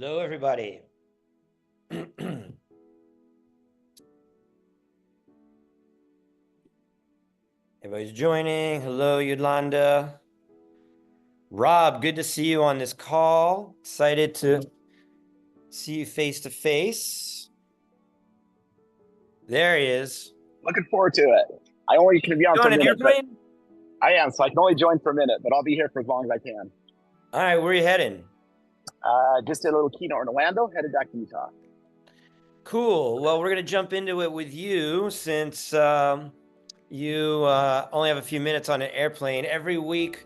Hello, everybody. Everybody's joining. Hello, Yolanda. Rob, good to see you on this call. Excited to see you face to face. There he is. Looking forward to it. I only can be on You for on a an minute. airplane? I am, so I can only join for a minute, but I'll be here for as long as I can. All right, where are you heading? Just did a little keynote in Orlando, headed back to Utah. Cool. Well, we're going to jump into it with you since you only have a few minutes on an airplane. Every week,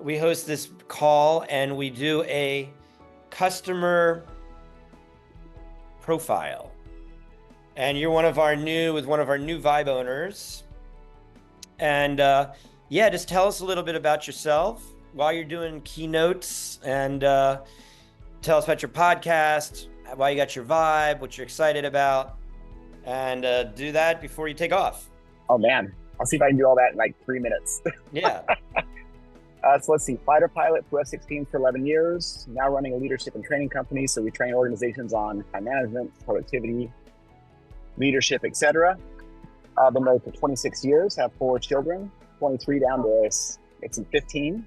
we host this call and we do a customer profile. And you're one of our new V.I.B.E owners. And yeah, just tell us a little bit about yourself while you're doing keynotes, and tell us about your podcast, why you got your vibe, what you're excited about, and do that before you take off. Oh man, I'll see if I can do all that in like 3 minutes. Yeah. So let's see, fighter pilot for F-16 for 11 years, now running a leadership and training company. So we train organizations on time management, productivity, leadership, etc. I've been married for 26 years, have 4 children, 23 down to it's in 15.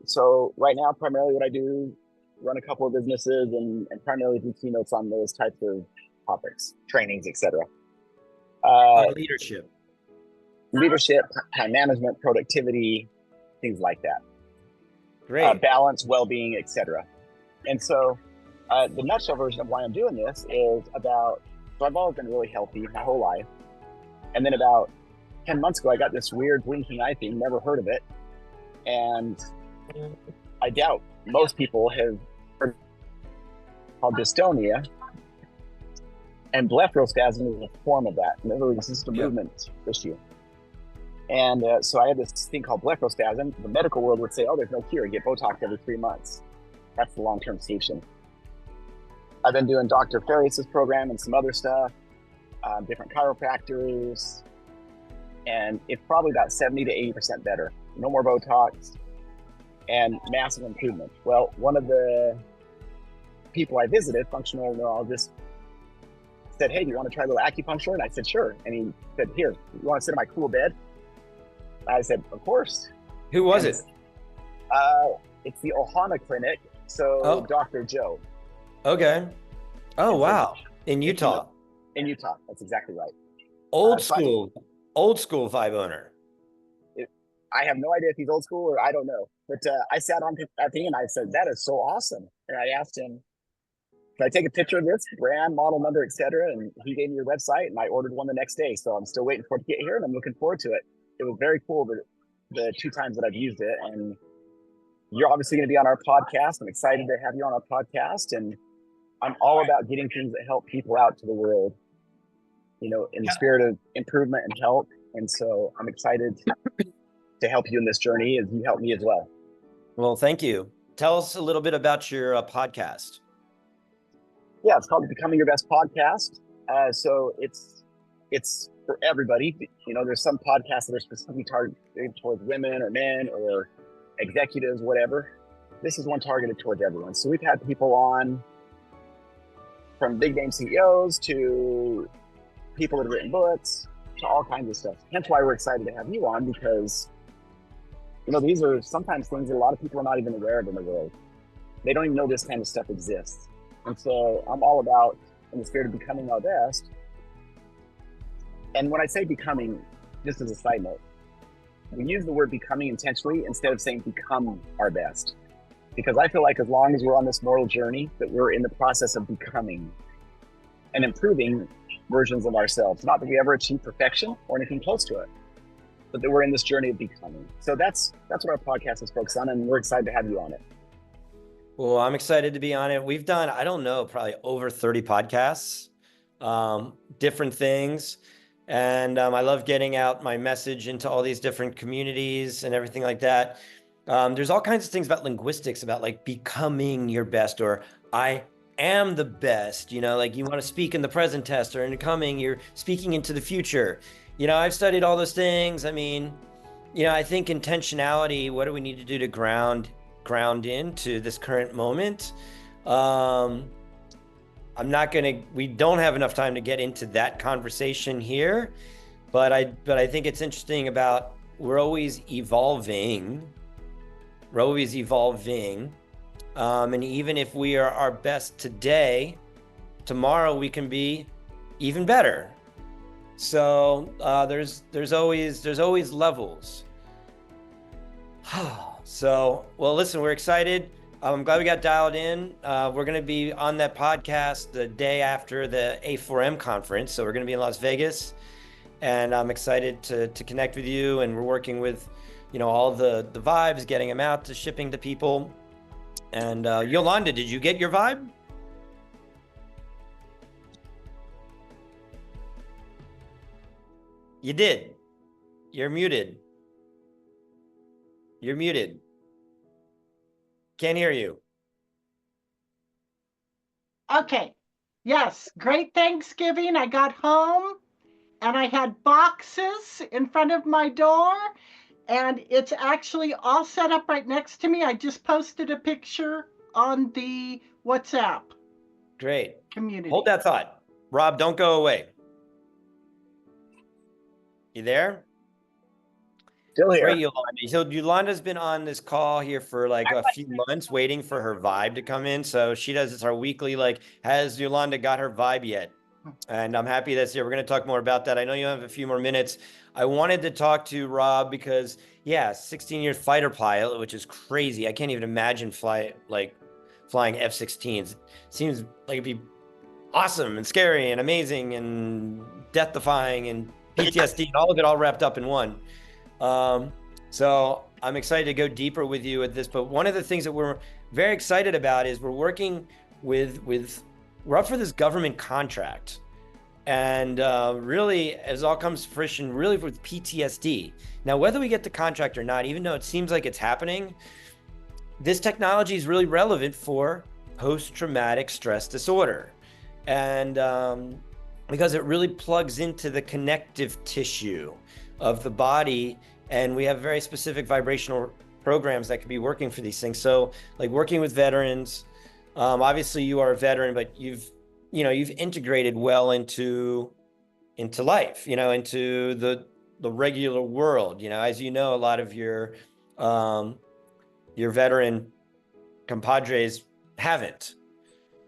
So right now, primarily what I do, run a couple of businesses and primarily do keynotes on those types of topics, trainings, etc. Leadership, time management, productivity, things like that. Great. Balance, well-being, etc. And so the nutshell version of why I'm doing this is about, so I've always been really healthy my whole life. And then about 10 months ago, I got this weird blinking eye thing, never heard of it. And I doubt most people have heard called dystonia. And blepharospasm is a form of that. In other words, this is a movement issue. And so I had this thing called blepharospasm. The medical world would say, oh, there's no cure. Get Botox every 3 months. That's the long-term solution. I've been doing Dr. Farias' program and some other stuff, different chiropractors, and it's probably about 70 to 80% better. No more Botox and massive improvement. Well, one of the people I visited, functional neurologist, said, hey, do you want to try a little acupuncture? And I said, sure. And he said, here, you want to sit in my cool bed? I said, of course. Who was it? It's the Ohana Clinic. So Dr. Joe. Okay. Oh, wow. In Utah. In Utah. That's exactly right. Old school V.I.B.E owner. I have no idea if he's old school or I don't know. But I sat on that thing and I said, that is so awesome. And I asked him, can I take a picture of this, brand, model number, etc.? And he gave me your website and I ordered one the next day. So I'm still waiting for it to get here and I'm looking forward to it. It was very cool the 2 times that I've used it. And you're obviously going to be on our podcast. I'm excited to have you on our podcast. And I'm all about getting things that help people out to the world, you know, in the spirit of improvement and help. And so I'm excited to help you in this journey as you help me as well. Well, thank you. Tell us a little bit about your podcast. Yeah, it's called Becoming Your Best Podcast. So it's for everybody. You know, there's some podcasts that are specifically targeted towards women or men or executives, whatever. This is one targeted towards everyone. So we've had people on from big name CEOs to people that have written books to all kinds of stuff. Hence why we're excited to have you on, because, you know, these are sometimes things that a lot of people are not even aware of in the world. They don't even know this kind of stuff exists. And so I'm all about, in the spirit of becoming our best. And when I say becoming, just as a side note, we use the word becoming intentionally instead of saying become our best. Because I feel like as long as we're on this moral journey, that we're in the process of becoming and improving versions of ourselves. Not that we ever achieve perfection or anything close to it, but that we're in this journey of becoming. So that's what our podcast is focused on, and we're excited to have you on it. Well, I'm excited to be on it. We've done, I don't know, probably over 30 podcasts, different things. And I love getting out my message into all these different communities and everything like that. There's all kinds of things about linguistics, about like becoming your best, or I am the best, you know, like you want to speak in the present tense, or in coming, you're speaking into the future. You know, I've studied all those things. I mean, you know, I think intentionality, what do we need to do to ground ground into this current moment. We don't have enough time to get into that conversation here, but I think it's interesting about we're always evolving. And even if we are our best today, tomorrow we can be even better. So there's always levels. So, well, listen, we're excited. I'm glad we got dialed in. We're going to be on that podcast the day after the A4M conference. So we're going to be in Las Vegas, and I'm excited to connect with you. And we're working with, all the vibes, getting them out to shipping to people. And Yolanda, did you get your vibe? You did. You're muted. You're muted. Can't hear you. Okay. Yes. Great Thanksgiving. I got home and I had boxes in front of my door, and it's actually all set up right next to me. I just posted a picture on the WhatsApp Great. community. Hold that thought. Rob, don't go away. You there? Still here. Great, Yolanda. So Yolanda's been on this call here for like a few months waiting for her vibe to come in. So she does this, our weekly, has Yolanda got her vibe yet? And I'm happy that's here. We're going to talk more about that. I know you have a few more minutes. I wanted to talk to Rob because, 16-year fighter pilot, which is crazy. I can't even imagine flying F-16s. Seems like it'd be awesome and scary and amazing and death-defying and PTSD and all of it all wrapped up in one. So I'm excited to go deeper with you at this. But one of the things that we're very excited about is we're working we're up for this government contract. And really, as all comes to fruition, really with PTSD. Now, whether we get the contract or not, even though it seems like it's happening, this technology is really relevant for post-traumatic stress disorder. And because it really plugs into the connective tissue of the body, and we have very specific vibrational programs that could be working for these things. So like working with veterans, obviously you are a veteran, but you've integrated well into life, into the regular world. As you know, a lot of your veteran compadres haven't.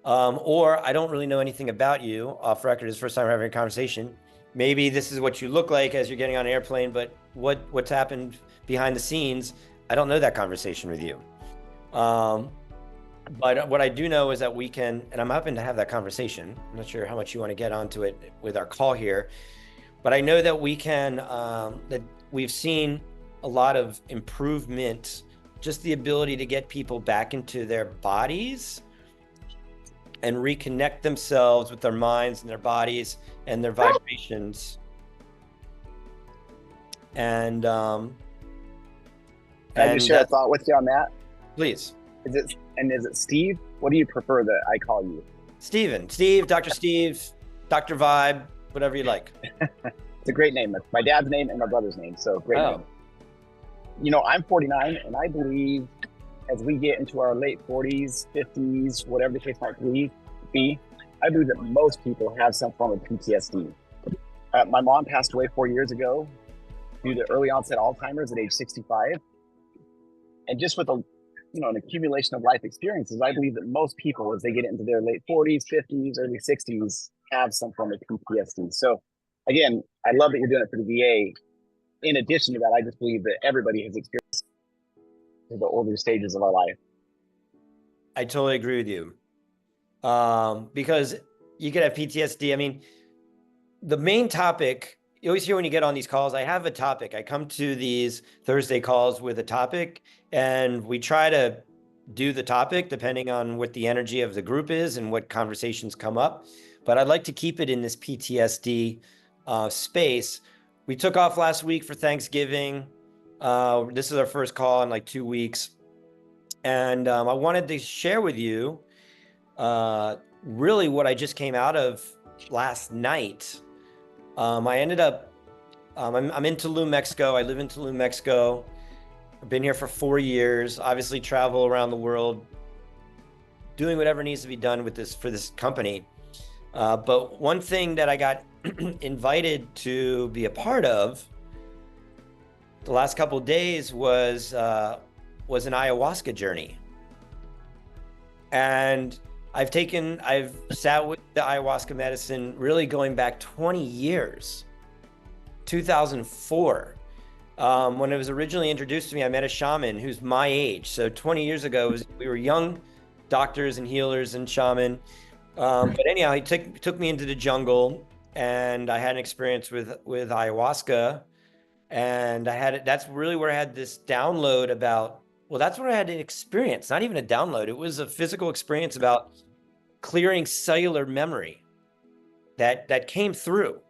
Or I don't really know anything about you off record. It's the first time we're having a conversation. Maybe this is what you look like as you're getting on an airplane, but what's happened behind the scenes, I don't know that conversation with you. But what I do know is that we can, and I'm hoping to have that conversation. I'm not sure how much you want to get onto it with our call here, but I know that we can, that we've seen a lot of improvement, just the ability to get people back into their bodies and reconnect themselves with their minds and their bodies and their vibrations. And Can I just share a thought with you on that? Please. Is it Steve? What do you prefer that I call you? Steven, Steve, Dr. Steve, Dr. Vibe, whatever you like. It's a great name. That's my dad's name and my brother's name. So great name. I'm 49, and I believe as we get into our late 40s, 50s, whatever the case might be, I believe that most people have some form of PTSD. My mom passed away 4 years ago due to early onset Alzheimer's at age 65. And just with an accumulation of life experiences, I believe that most people, as they get into their late 40s, 50s, early 60s, have some form of PTSD. So again, I love that you're doing it for the VA. In addition to that, I just believe that everybody has experienced the older stages of our life. I totally agree with you. Because you could have PTSD. I mean, the main topic, you always hear when you get on these calls, I have a topic. I come to these Thursday calls with a topic, and we try to do the topic depending on what the energy of the group is and what conversations come up. But I'd like to keep it in this PTSD space. We took off last week for Thanksgiving. This is our first call in like 2 weeks. And I wanted to share with you really what I just came out of last night. I ended up, I'm in Tulum, Mexico. I live in Tulum, Mexico. I've been here for 4 years, obviously travel around the world, doing whatever needs to be done with this for this company. But one thing that I got invited to be a part of the last couple of days was an ayahuasca journey. And I've sat with the ayahuasca medicine really going back 20 years, 2004. When it was originally introduced to me, I met a shaman who's my age. So 20 years ago, we were young doctors and healers and shaman. But anyhow, he took me into the jungle, and I had an experience with ayahuasca. And that's really where I had this download about, well, that's where I had an experience, not even a download. It was a physical experience about clearing cellular memory that came through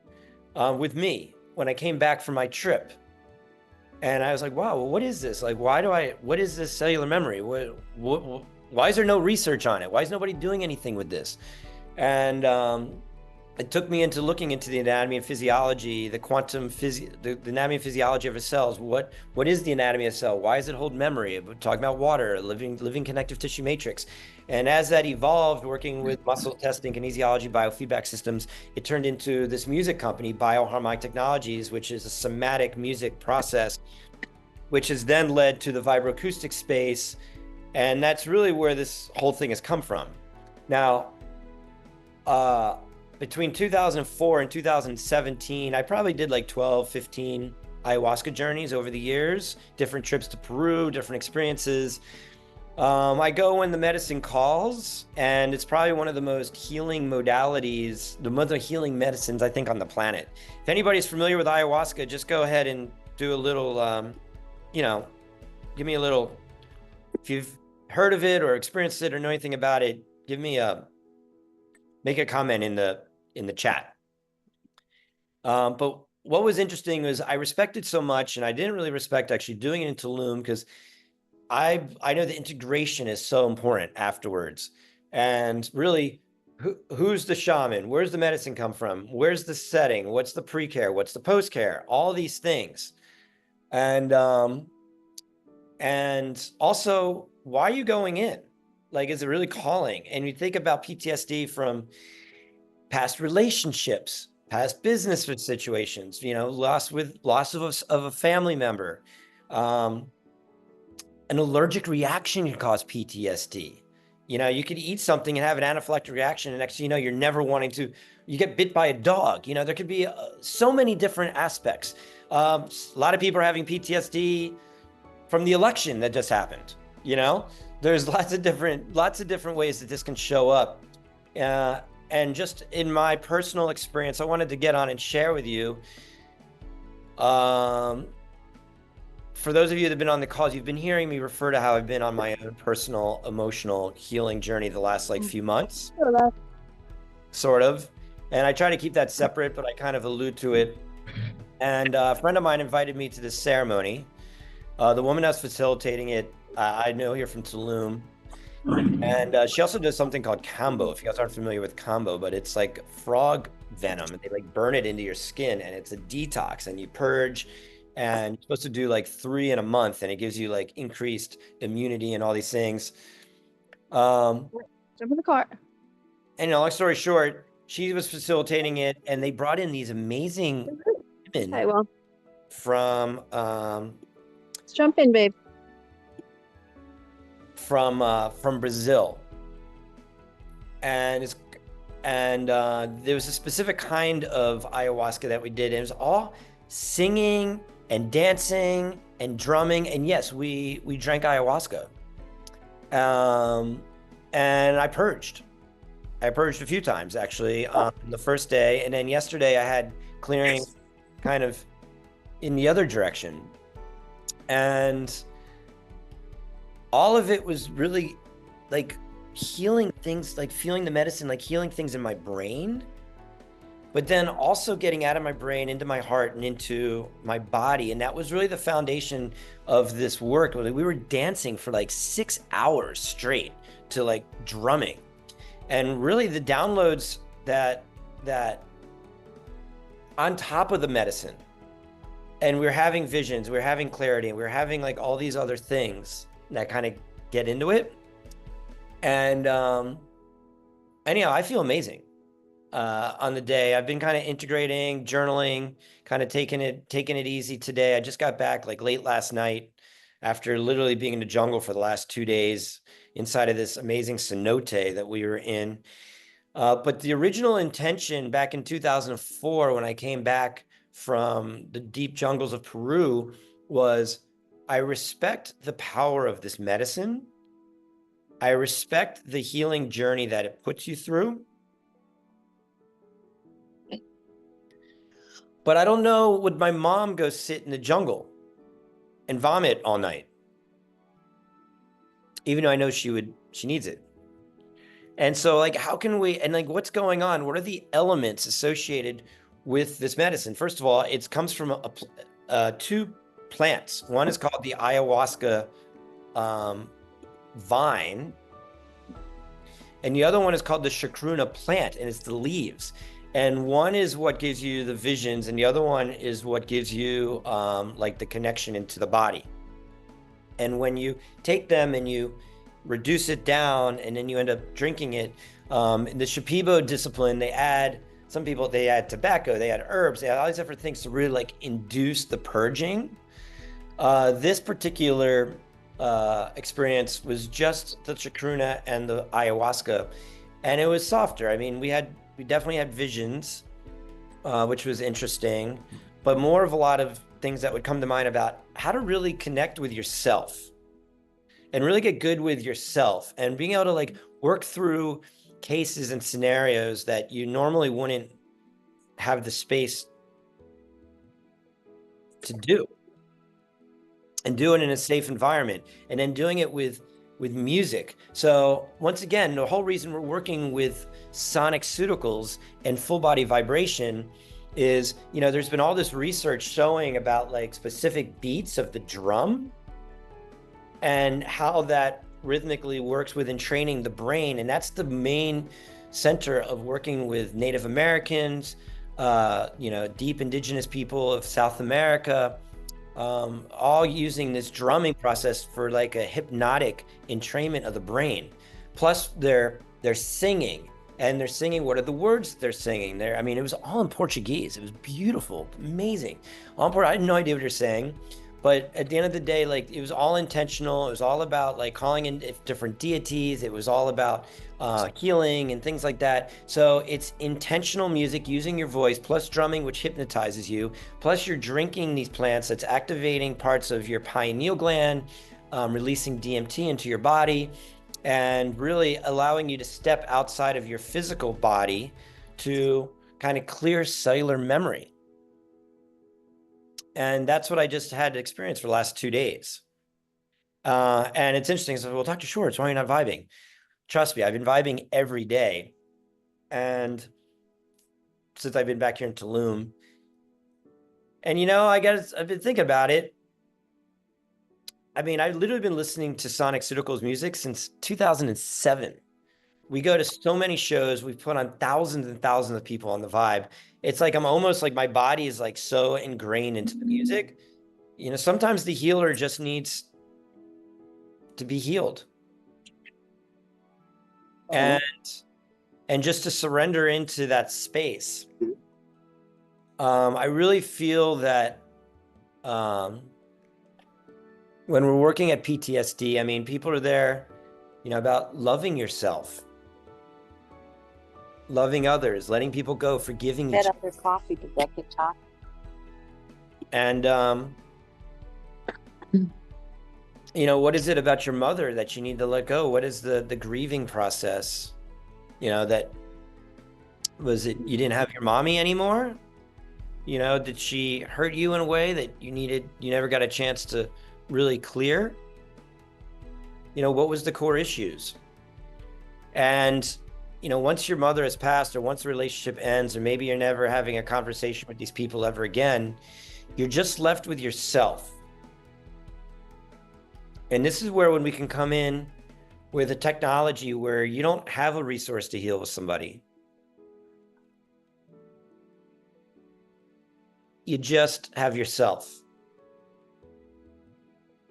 with me when I came back from my trip. And I was like, wow, well, what is this? Like, what is this cellular memory? Why is there no research on it? Why is nobody doing anything with this? And it took me into looking into the anatomy and physiology, the anatomy and physiology of a cells. What is the anatomy of a cell? Why does it hold memory? We're talking about water, living connective tissue matrix. And as that evolved, working with muscle testing, kinesiology, biofeedback systems, it turned into this music company, Bioharmonic Technologies, which is a somatic music process, which has then led to the vibroacoustic space. And that's really where this whole thing has come from. Now, between 2004 and 2017, I probably did like 12, 15 ayahuasca journeys over the years, different trips to Peru, different experiences. I go when the medicine calls, and it's probably one of the most healing modalities, the most healing medicines, I think, on the planet. If anybody's familiar with ayahuasca, just go ahead and do a little, give me a little, if you've heard of it or experienced it or know anything about it, make a comment in the chat. But what was interesting was I respected so much, and I didn't really respect actually doing it in Tulum, because I know the integration is so important afterwards. And really, who's the shaman? Where's the medicine come from? Where's the setting? What's the pre-care? What's the post-care? All these things. And also, why are you going in? Like, is it really calling? And you think about PTSD from past relationships, past business situations, loss of a family member. An allergic reaction can cause PTSD. You could eat something and have an anaphylactic reaction, and next thing you know, you're never wanting to. You get bit by a dog. There could be so many different aspects. A lot of people are having PTSD from the election that just happened. There's lots of different ways that this can show up. And just in my personal experience, I wanted to get on and share with you. For those of you that have been on the calls, you've been hearing me refer to how I've been on my own personal emotional healing journey the last few months. Sort of. And I try to keep that separate, but I kind of allude to it. And a friend of mine invited me to this ceremony. The woman that's facilitating it, I know here from Tulum. And she also does something called kambo. If you guys aren't familiar with kambo, but it's like frog venom. They burn it into your skin, and it's a detox, and you purge. And you're supposed to do 3 in a month, and it gives you increased immunity and all these things. Jump in the car. And long story short, she was facilitating it, and they brought in these amazing women. Hey, well, from let's jump in, babe. From Brazil, and there was a specific kind of ayahuasca that we did, and it was all singing and dancing and drumming, and yes, we drank ayahuasca. And I purged a few times actually on the first day, and then yesterday I had clearing kind of in the other direction, and all of it was really healing things, feeling the medicine, healing things in my brain, but then also getting out of my brain into my heart and into my body. And that was really the foundation of this work. We were dancing for 6 hours straight to drumming. And really the downloads that on top of the medicine and we're having visions, we're having clarity, and we're having like all these other things that kind of get into it. And anyhow, I feel amazing on the day. I've been kind of integrating, journaling, kind of taking it easy today. I just got back like late last night after literally being in the jungle for the last 2 days inside of this amazing cenote that we were in. But the original intention back in 2004, when I came back from the deep jungles of Peru, was I respect the power of this medicine. I respect the healing journey that it puts you through. But I don't know, would my mom go sit in the jungle and vomit all night? Even though I know she needs it. And so like, how can we, and like, what's going on? What are the elements associated with this medicine? First of all, it comes from two plants. One is called the ayahuasca vine, and the other one is called the chacruna plant, and it's the leaves. And one is what gives you the visions, and the other one is what gives you like the connection into the body. And when you take them and you reduce it down, and then you end up drinking it, in the Shipibo discipline, some people add tobacco, they add herbs, they add all these different things to really like induce the purging. This particular experience was just the chacruna and the ayahuasca, and it was softer. I mean, we definitely had visions, which was interesting, but more of a lot of things that would come to mind about how to really connect with yourself and really get good with yourself, and being able to like work through cases and scenarios that you normally wouldn't have the space to do, and do it in a safe environment, and then doing it with music. So once again, the whole reason we're working with Sonic-Ceuticals and full body vibration is, there's been all this research showing about like specific beats of the drum and how that rhythmically works within training the brain. And that's the main center of working with Native Americans, deep indigenous people of South America, all using this drumming process for like a hypnotic entrainment of the brain. Plus they're singing, and they're singing, what are the words they're singing there? I mean, it was all in Portuguese. It was beautiful, amazing. I had no idea what you're saying, but at the end of the day, like, it was all intentional. It was all about like calling in different deities. It was all about healing and things like that. So it's intentional music using your voice, plus drumming, which hypnotizes you, plus you're drinking these plants that's activating parts of your pineal gland, releasing DMT into your body, and really allowing you to step outside of your physical body to kind of clear cellular memory. And that's what I just had to experience for the last 2 days. And it's interesting. So, well, Dr. Schwartz, why are you not vibing? Trust me, I've been vibing every day. And since I've been back here in Tulum, and I guess I've been thinking about it. I mean, I've literally been listening to Sonic-Ceuticals music since 2007. We go to so many shows. We've put on thousands and thousands of people on the Vibe. It's like I'm almost like my body is like so ingrained into the music. Sometimes the healer just needs to be healed. And just to surrender into that space. I really feel that when we're working at PTSD, I mean, people are there, about loving yourself, loving others, letting people go, forgiving each other. Coffee to get the top. And, what is it about your mother that you need to let go? What is the grieving process? That was it, you didn't have your mommy anymore? Did she hurt you in a way that you never got a chance to really clear? What was the core issues? And, once your mother has passed, or once the relationship ends, or maybe you're never having a conversation with these people ever again, you're just left with yourself. And this is where, when we can come in with a technology where you don't have a resource to heal with somebody, you just have yourself.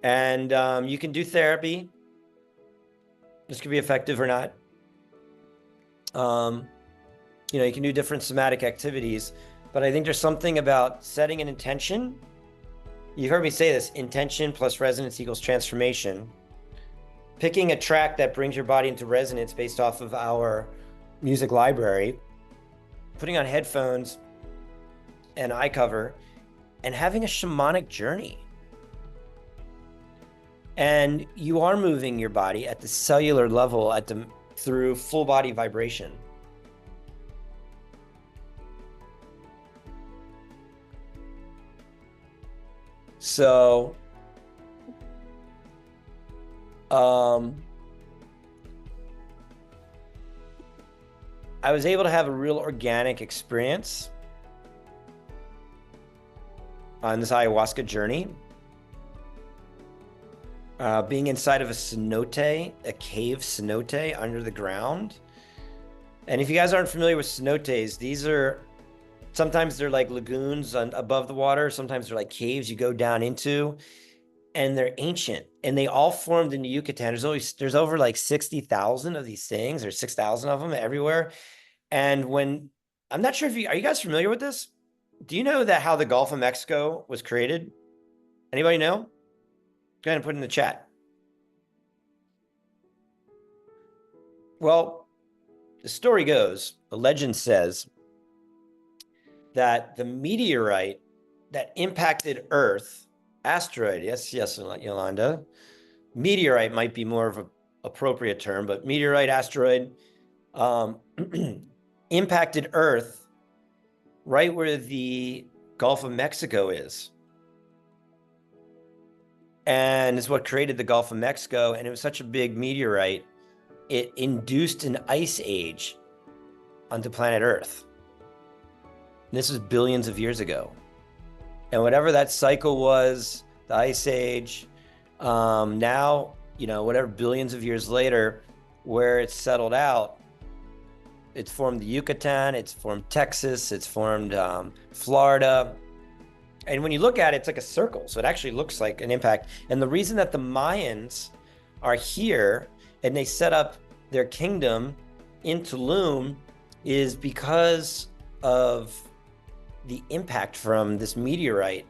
And you can do therapy. This could be effective or not. You know, you can do different somatic activities, but I think there's something about setting an intention. You've heard me say this: intention plus resonance equals transformation. Picking a track that brings your body into resonance based off of our music library, putting on headphones and eye cover, and having a shamanic journey. And you are moving your body at the cellular level through full body vibration. So, I was able to have a real organic experience on this ayahuasca journey. Being inside of a cenote, a cave cenote under the ground. And if you guys aren't familiar with cenotes, these are, sometimes they're like lagoons above the water. Sometimes they're like caves you go down into, and they're ancient, and they all formed in the Yucatan. There's over like 60,000 of these things, or 6,000 of them everywhere. And I'm not sure are you guys familiar with this? Do you know that how the Gulf of Mexico was created? Anybody know? Go ahead and put it in the chat. Well, the story goes, the legend says that the meteorite that impacted Earth, asteroid, yes, Yolanda, meteorite might be more of an appropriate term, but meteorite, asteroid, impacted Earth right where the Gulf of Mexico is. And it's what created the Gulf of Mexico. And it was such a big meteorite, it induced an ice age onto planet Earth. And this was billions of years ago. And whatever that cycle was, the ice age, now, you know, whatever billions of years later, where it's settled out, it's formed the Yucatan, it's formed Texas, it's formed Florida. And when you look at it, it's like a circle. So it actually looks like an impact. And the reason that the Mayans are here and they set up their kingdom in Tulum is because of the impact from this meteorite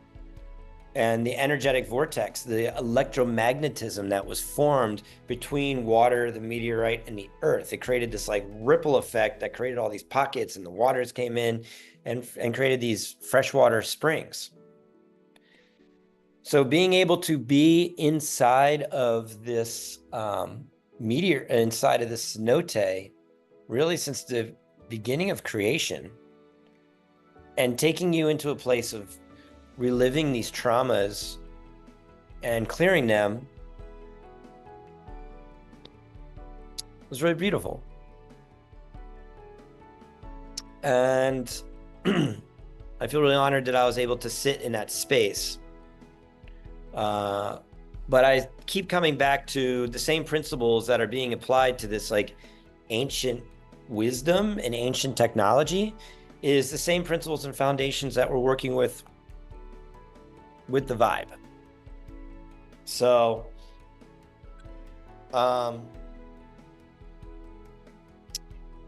and the energetic vortex, the electromagnetism that was formed between water, the meteorite, and the earth. It created this like ripple effect that created all these pockets, and the waters came in and created these freshwater springs. So being able to be inside of this inside of this cenote, really since the beginning of creation, and taking you into a place of reliving these traumas and clearing them was really beautiful. And I feel really honored that I was able to sit in that space. But I keep coming back to the same principles that are being applied to this like ancient wisdom and ancient technology is the same principles and foundations that we're working with the VIBE. So,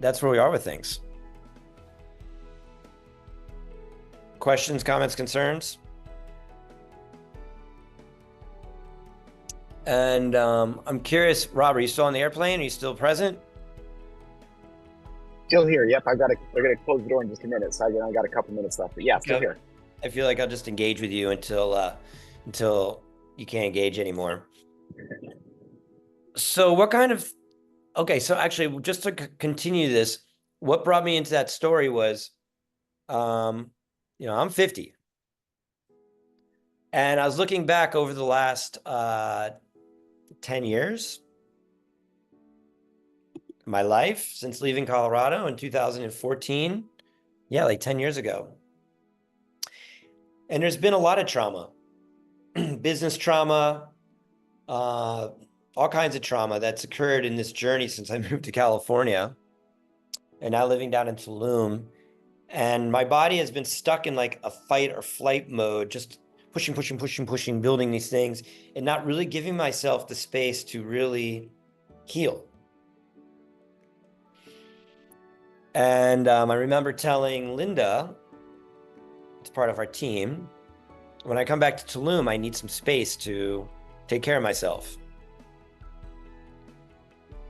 that's where we are with things. Questions, comments, concerns? And I'm curious, Rob, are you still on the airplane? Are you still present? Still here. Yep, they're gonna close the door in just a minute, so I got a couple minutes left. But yeah, still here. I feel like I'll just engage with you until you can't engage anymore. So what kind of, okay, so actually just to continue this, what brought me into that story was, you know, I'm 50. And I was looking back over the last 10 years, my life since leaving Colorado in 2014. Yeah, like 10 years ago. And there's been a lot of trauma, business trauma, all kinds of trauma that's occurred in this journey since I moved to California and now living down in Tulum. And my body has been stuck in like a fight or flight mode, just pushing, building these things and not really giving myself the space to really heal. And I remember telling Linda, it's part of our team, when I come back to Tulum, I need some space to take care of myself.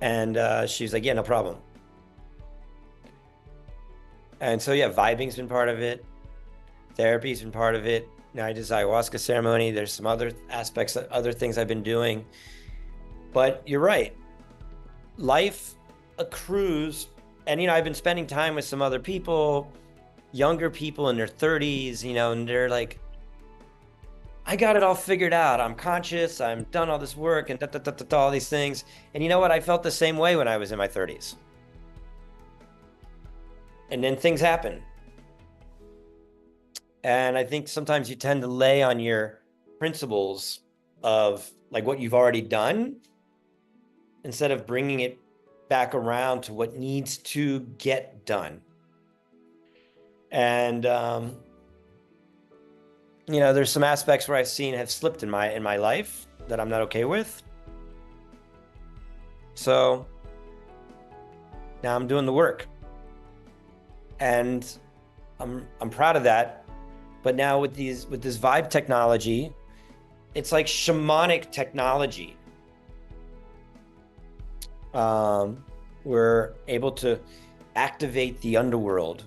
And she's like, yeah, no problem. And so, yeah, vibing's been part of it. Therapy's been part of it. Now I did ayahuasca ceremony. There's some other aspects, other things I've been doing. But you're right. Life accrues. And, I've been spending time with some other people, younger people in their 30s, and they're like, I got it all figured out. I'm conscious. I'm done all this work and all these things. And you know what? I felt the same way when I was in my 30s. And then things happen. And I think sometimes you tend to lay on your principles of like what you've already done instead of bringing it back around to what needs to get done. And, there's some aspects where I've seen have slipped in my life that I'm not okay with. So now I'm doing the work. And I'm proud of that. But now with this V.I.B.E technology, it's like shamanic technology. We're able to activate the underworld,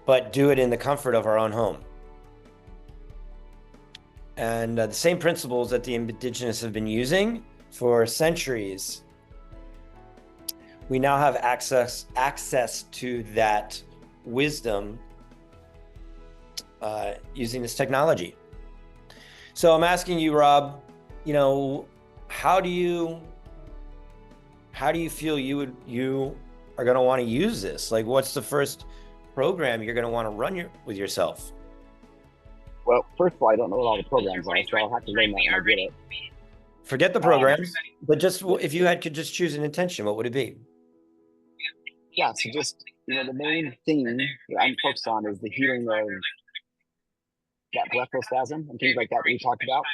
but do it in the comfort of our own home. And the same principles that the indigenous have been using for centuries, we now have access to that wisdom using this technology. So I'm asking you, Rob, how do you feel you are going to want to use this? Like, what's the first program you're going to want to run with yourself? Well, first of all, I don't know what all the programs are, so I'll have to learn that when I get it. Forget the programs, but just if you could just choose an intention, what would it be? Yeah, so just, the main thing that I'm focused on is the healing of that blepharospasm and things like that we talked about,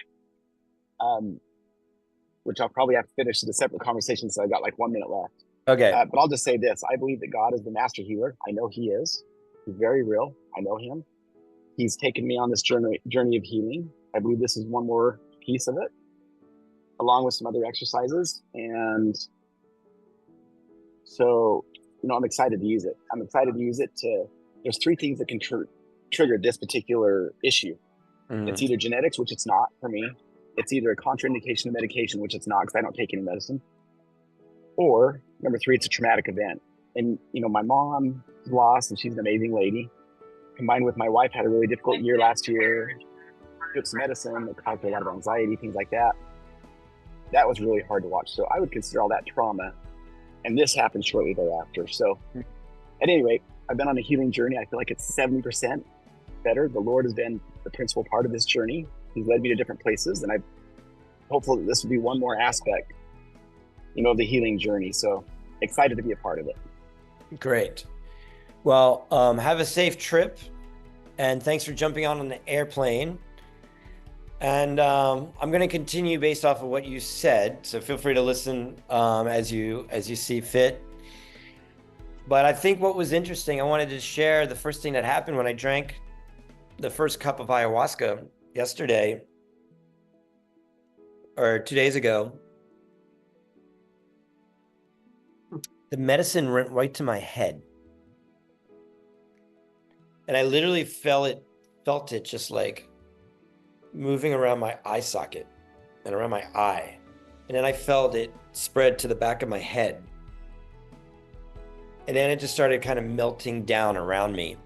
which I'll probably have to finish in a separate conversation, so I got like 1 minute left. Okay. But I'll just say this. I believe that God is the master healer. I know he is. He's very real. I know him. He's taken me on this journey of healing. I believe this is one more piece of it, along with some other exercises. And so, I'm excited to use it. I'm excited to use it there's 3 things that can trigger this particular issue. Mm-hmm. It's either genetics, which it's not for me. It's either a contraindication of medication, which it's not because I don't take any medicine. Or number 3, it's a traumatic event. And, my mom lost, and she's an amazing lady. Combined with my wife had a really difficult year last year. Took some medicine that caused her a lot of anxiety, things like that. That was really hard to watch. So I would consider all that trauma. And this happened shortly thereafter. So at any rate, I've been on a healing journey. I feel like it's 70% better. The Lord has been the principal part of this journey. He's led me to different places. And I'm hopeful that this will be one more aspect, of the healing journey. So excited to be a part of it. Great. Well, have a safe trip, and thanks for jumping on the airplane. And I'm going to continue based off of what you said, so feel free to listen as you see fit. But I think what was interesting, I wanted to share the first thing that happened when I drank the first cup of ayahuasca yesterday, or 2 days ago. The medicine went right to my head. And I literally felt it just like moving around my eye socket and around my eye. And then I felt it spread to the back of my head. And then it just started kind of melting down around me.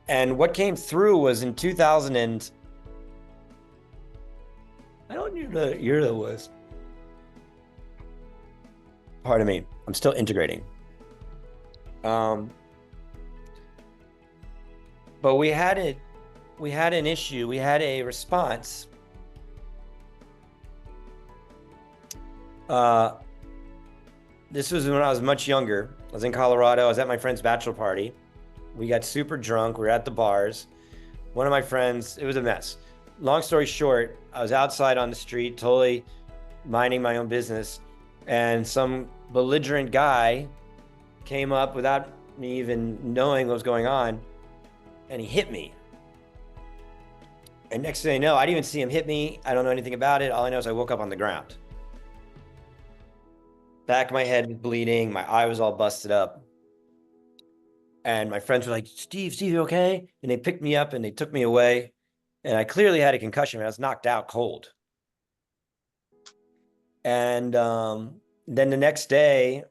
And what came through was in 2000 and I don't know the year that was. Pardon me, I'm still integrating. But we had an issue, we had a response. This was when I was much younger, was in Colorado. I was at my friend's bachelor party. We got super drunk. We were at the bars. One of my friends, it was a mess. Long story short, I was outside on the street, totally minding my own business. And some belligerent guy came up without me even knowing what was going on. And he hit me. And next thing I know, I didn't even see him hit me. I don't know anything about it. All I know is I woke up on the ground. Back of my head was bleeding. My eye was all busted up. And my friends were like, Steve, you okay? And they picked me up and they took me away. And I clearly had a concussion. I was knocked out cold. And then the next day,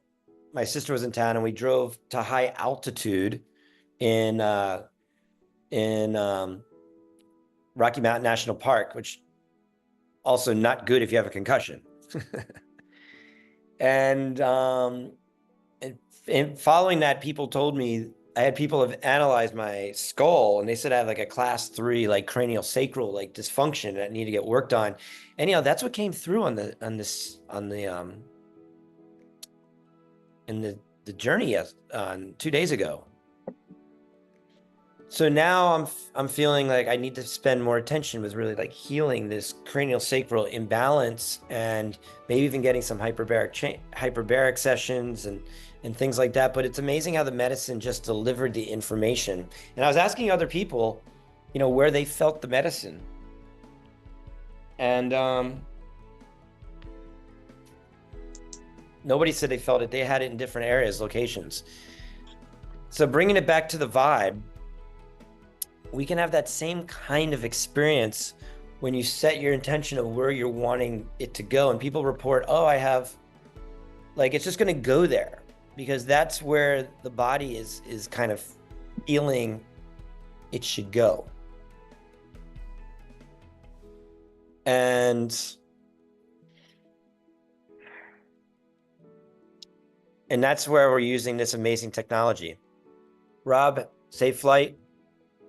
my sister was in town and we drove to high altitude in Rocky Mountain National Park, which also not good if you have a concussion. And following that, people told me, I had people have analyzed my skull and they said I had like a class 3, like cranial sacral, like dysfunction that needed to get worked on. And, you know, that's what came through on the journey 2 days ago. So now I'm feeling like I need to spend more attention with really like healing this cranial sacral imbalance and maybe even getting some hyperbaric sessions and things like that. But it's amazing how the medicine just delivered the information. And I was asking other people, you know, where they felt the medicine. And nobody said they felt it. They had it in different areas, locations. So bringing it back to the vibe, we can have that same kind of experience when you set your intention of where you're wanting it to go. And people report, oh, I have, like, it's just going to go there because that's where the body is kind of feeling it should go. And that's where we're using this amazing technology. Rob, safe flight.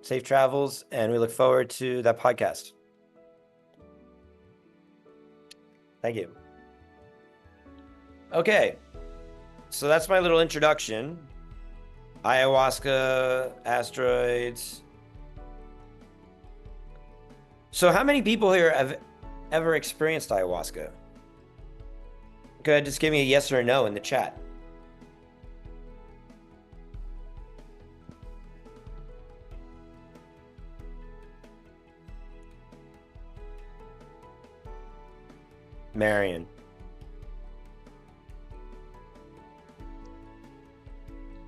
Safe travels, and we look forward to that podcast. Thank you. Okay, so that's my little introduction. Ayahuasca, asteroids. So how many people here have ever experienced ayahuasca? Go ahead, just give me a yes or a no in the chat. Marion.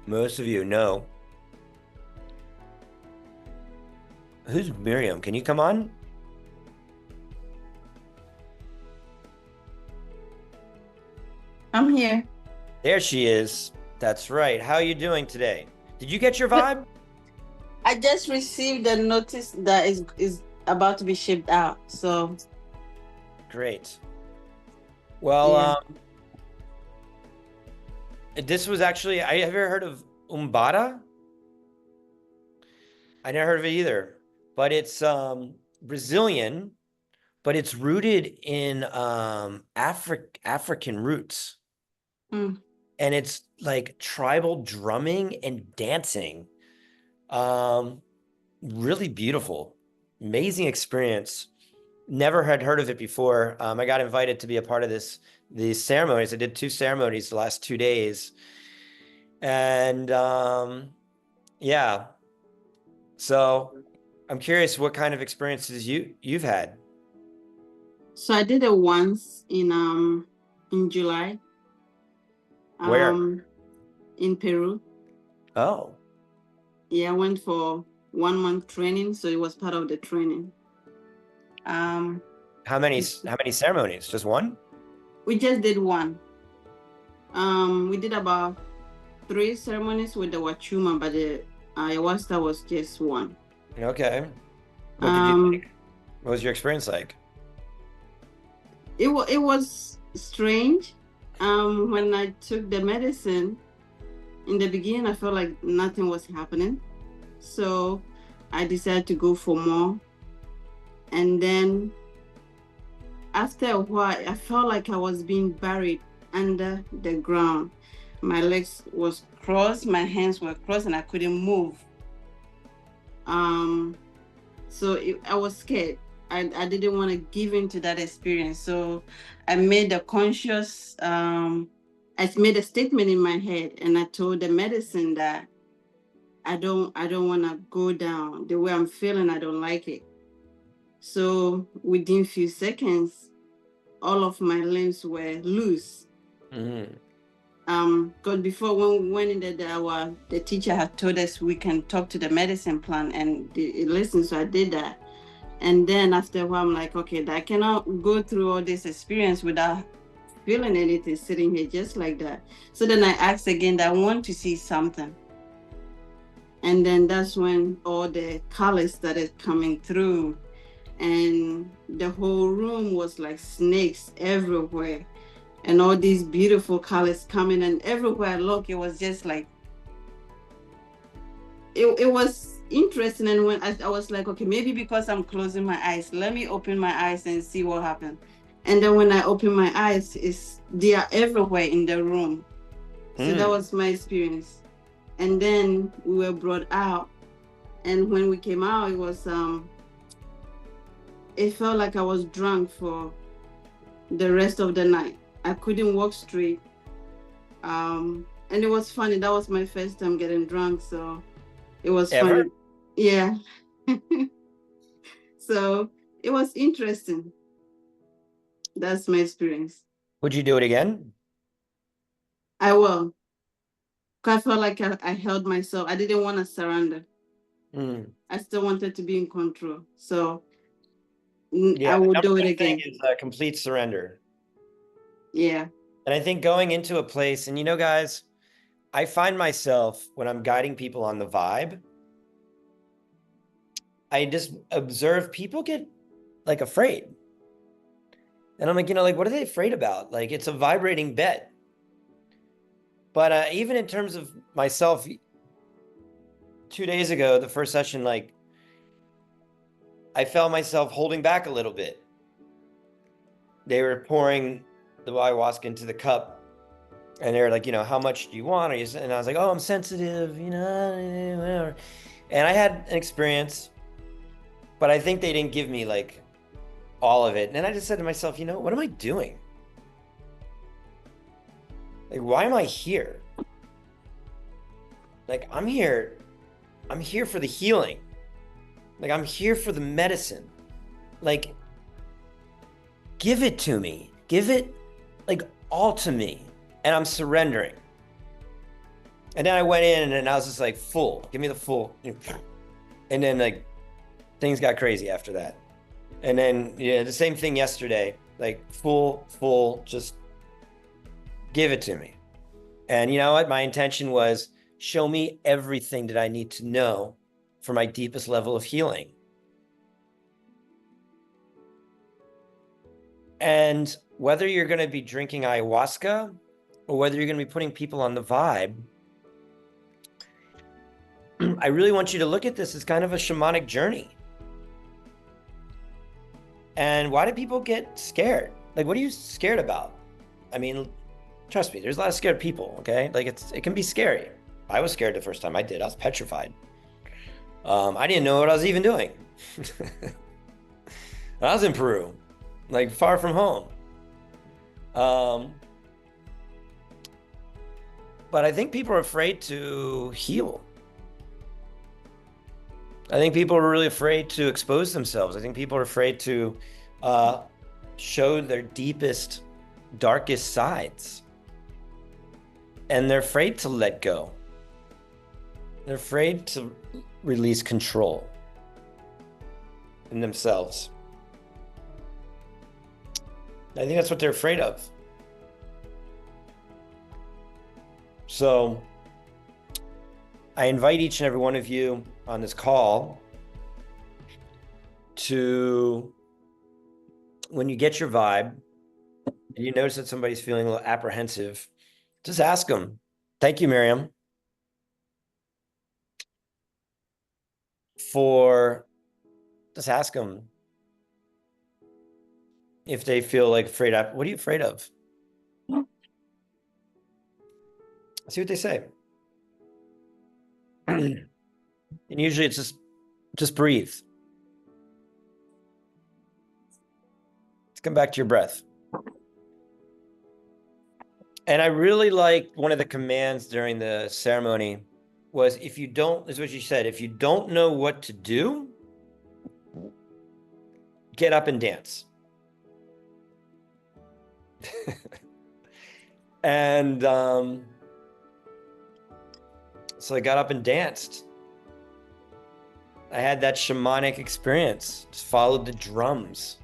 Most of you know. Who's Miriam? Can you come on? I'm here. There she is. That's right. How are you doing today? Did you get your vibe? I just received a notice that is about to be shipped out. So great. Well, this was actually, have you ever heard of Umbada? I never heard of it either, but it's Brazilian, but it's rooted in African roots. Mm. And it's like tribal drumming and dancing. Really beautiful, amazing experience. Never had heard of it before. I got invited to be a part of these ceremonies. I did 2 ceremonies the last 2 days. And yeah. So I'm curious what kind of experiences you've had. So I did it once in July. Where? In Peru. Oh. Yeah, I went for 1 month training, so it was part of the training. How many ceremonies? Just one? We just did one. We did about 3 ceremonies with the Wachuma, but the ayahuasca was just one. Okay. What did you think? What was your experience like? It was strange. When I took the medicine, in the beginning, I felt like nothing was happening. So I decided to go for more. And then after a while, I felt like I was being buried under the ground. my legs was crossed, my hands were crossed, and I couldn't move. So I was scared. I didn't want to give in to that experience. So I made a conscious, I made a statement in my head, and I told the medicine that I don't want to go down the way I'm feeling. I don't like it. So within few seconds, all of my limbs were loose. Because before when we went in the teacher had told us we can talk to the medicine plan, and it listened, so I did that. And then after a while, I'm like, okay, I cannot go through all this experience without feeling anything sitting here just like that. So then I asked again that I want to see something. And then that's when all the colors started coming through, and the whole room was like snakes everywhere, and all these beautiful colors coming, and everywhere I look, it was just like, it was interesting. And when I was like, okay, maybe because I'm closing my eyes, let me open my eyes and see what happened. And then when I open my eyes, they are everywhere in the room. So that was my experience. And then we were brought out, and when we came out, it was it felt like I was drunk for the rest of the night. I couldn't walk straight. And it was funny. That was my first time getting drunk, so it was Ever? funny. Yeah. So it was interesting. That's my experience. Would you do it again? I will. I felt like I held myself. I didn't want to surrender. I still wanted to be in control. So Yeah, I the would number do it one again. thing is complete surrender. Yeah. And I think going into a place, and you know, guys, I find myself when I'm guiding people on the vibe, I just observe people get like afraid. And I'm like, like, what are they afraid about? Like, it's a vibrating bed. But even in terms of myself, 2 days ago, the first session, like, I felt myself holding back a little bit. They were pouring the ayahuasca into the cup, and they were like, how much do you want? And I was like, oh, I'm sensitive, whatever. And I had an experience, but I think they didn't give me like all of it. And then I just said to myself, what am I doing? Like, why am I here? Like, I'm here for the healing. Like, I'm here for the medicine. Like, give it to me. Give it like all to me. And I'm surrendering. And then I went in and I was just like, full. Give me the full. And then like things got crazy after that. And then the same thing yesterday. Like full, just give it to me. And you know what? My intention was show me everything that I need to know for my deepest level of healing. And whether you're going to be drinking ayahuasca or whether you're going to be putting people on the vibe, I really want you to look at this as kind of a shamanic journey. And why do people get scared? Like, what are you scared about? I mean, trust me, there's a lot of scared people, okay? Like, it can be scary. I was scared the first time I did. I was petrified. I didn't know what I was even doing. I was in Peru, like far from home. But I think people are afraid to heal. I think people are really afraid to expose themselves. I think people are afraid to show their deepest, darkest sides. And they're afraid to let go. They're afraid to release control in themselves. I think that's what they're afraid of. So I invite each and every one of you on this call to, when you get your vibe and you notice that somebody's feeling a little apprehensive, just ask them. Thank you, Miriam, just ask them if they feel like afraid. What are you afraid of? See what they say. And usually it's just breathe. Let's come back to your breath. And I really like one of the commands during the ceremony was if you don't, is what you said, if you don't know what to do, get up and dance. And so I got up and danced. I had that shamanic experience, just followed the drums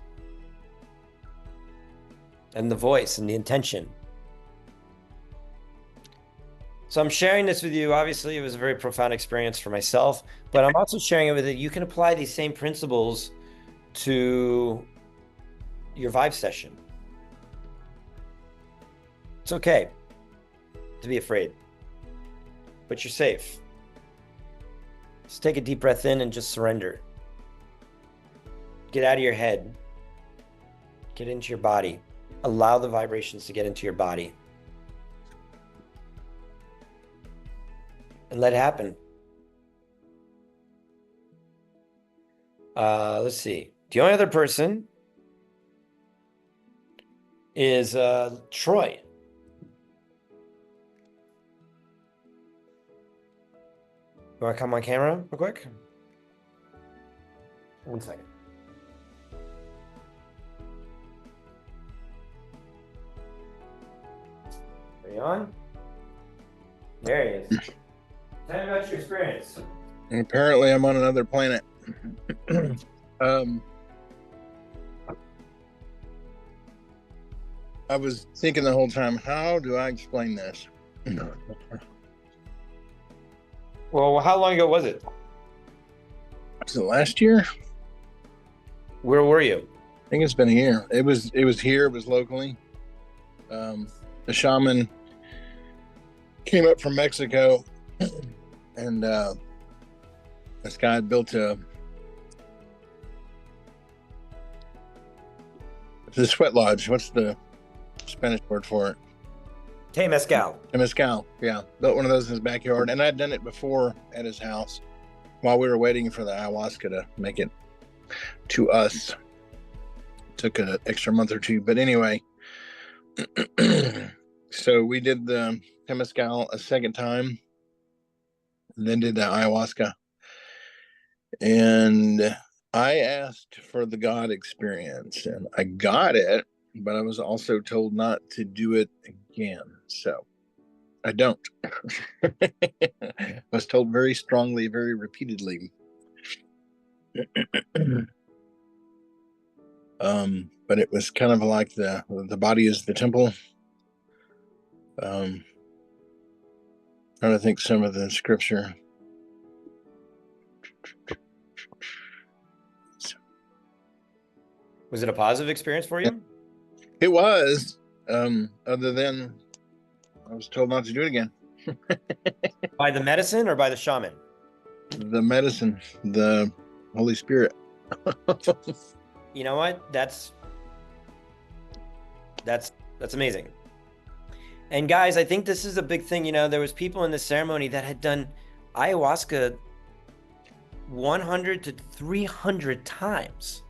and the voice and the intention. So I'm sharing this with you. Obviously, it was a very profound experience for myself, but I'm also sharing it with you. You can apply these same principles to your vibe session. It's okay to be afraid, but you're safe. Just take a deep breath in and just surrender. Get out of your head. Get into your body. Allow the vibrations to get into your body. And let it happen. Let's see. The only other person is Troy. You want to come on camera real quick? 1 second. Are you on? There he is. Tell me about your experience. Apparently, I'm on another planet. I was thinking the whole time, how do I explain this? Well, how long ago was it? Was it last year? Where were you? I think it's been a year. It was here. It was locally. The shaman came up from Mexico, and this guy had built the sweat lodge. What's the Spanish word for it? Temazcal. Temazcal, yeah. Built one of those in his backyard. And I'd done it before at his house while we were waiting for the ayahuasca to make it to us. Took an extra month or two. But anyway, so we did the Temazcal a second time, and then did the ayahuasca. And I asked for the God experience, and I got it, but I was also told not to do it again. So I don't. I was told very strongly, very repeatedly. But it was kind of like the body is the temple. Trying to think some of the scripture. Was it a positive experience for you? It was, other than I was told not to do it again. By the medicine or by the shaman? The medicine, the Holy Spirit. You know what? That's amazing. And guys, I think this is a big thing. You know, there was people in the ceremony that had done ayahuasca 100 to 300 times.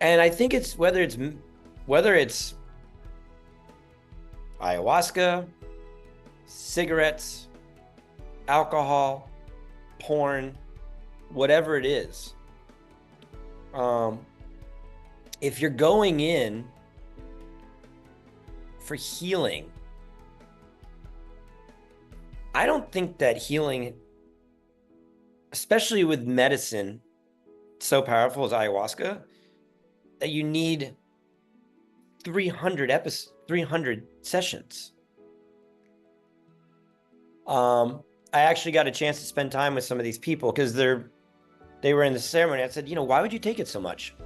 And I think it's whether it's ayahuasca, cigarettes, alcohol, porn, whatever it is. If you're going in for healing, I don't think that healing, especially with medicine so powerful as ayahuasca, that you need 300 sessions. I actually got a chance to spend time with some of these people because they were in the ceremony. I said, you know, why would you take it so much?